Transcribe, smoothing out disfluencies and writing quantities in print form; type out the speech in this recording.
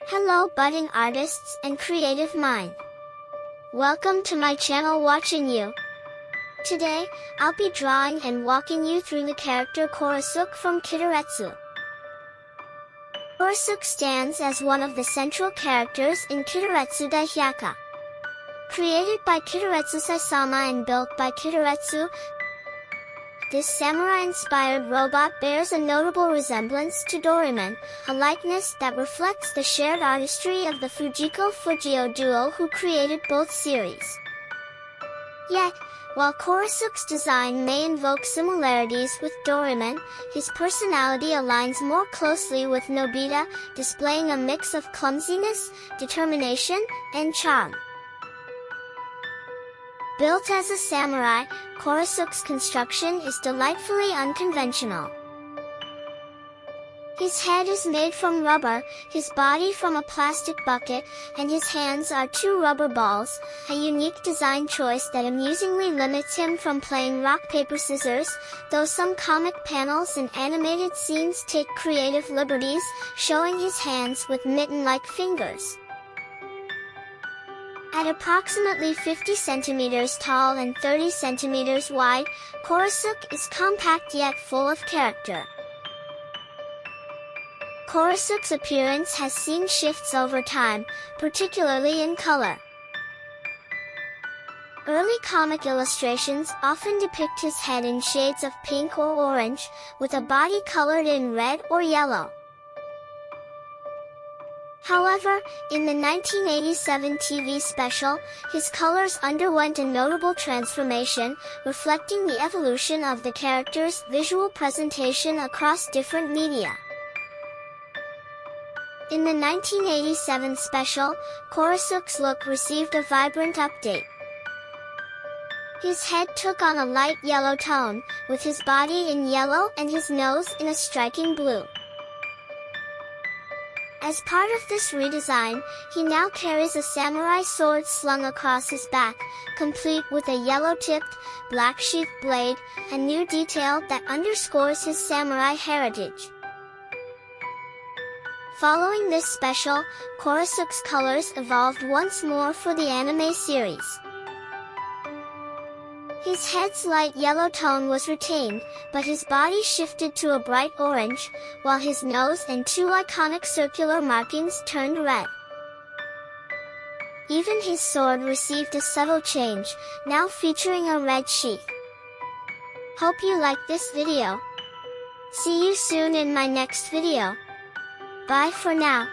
Hello budding artists and creative mind. Welcome to my channel Watching You. Today, I'll be drawing and walking you through the character Korosuke from Kiteretsu. Korosuke stands as one of the central characters in Kiteretsu Daihyaka. Created by Kiteretsu Saisama and built by Kiteretsu, this samurai-inspired robot bears a notable resemblance to Doraemon, a likeness that reflects the shared artistry of the Fujiko-Fujio duo who created both series. Yet, while Korosuke's design may invoke similarities with Doraemon, his personality aligns more closely with Nobita, displaying a mix of clumsiness, determination, and charm. Built as a samurai, Korosuke's construction is delightfully unconventional. His head is made from rubber, his body from a plastic bucket, and his hands are two rubber balls, a unique design choice that amusingly limits him from playing rock paper scissors, though some comic panels and animated scenes take creative liberties, showing his hands with mitten-like fingers. At approximately 50 centimeters tall and 30 centimeters wide, Korosuke is compact yet full of character. Korosuke's appearance has seen shifts over time, particularly in color. Early comic illustrations often depict his head in shades of pink or orange, with a body colored in red or yellow. However, in the 1987 TV special, his colors underwent a notable transformation, reflecting the evolution of the character's visual presentation across different media. In the 1987 special, Korosuke's look received a vibrant update. His head took on a light yellow tone, with his body in yellow and his nose in a striking blue. As part of this redesign, he now carries a samurai sword slung across his back, complete with a yellow-tipped, black-sheathed blade, a new detail that underscores his samurai heritage. Following this special, Korosuke's colors evolved once more for the anime series. His head's light yellow tone was retained, but his body shifted to a bright orange, while his nose and two iconic circular markings turned red. Even his sword received a subtle change, now featuring a red sheath. Hope you liked this video. See you soon in my next video. Bye for now.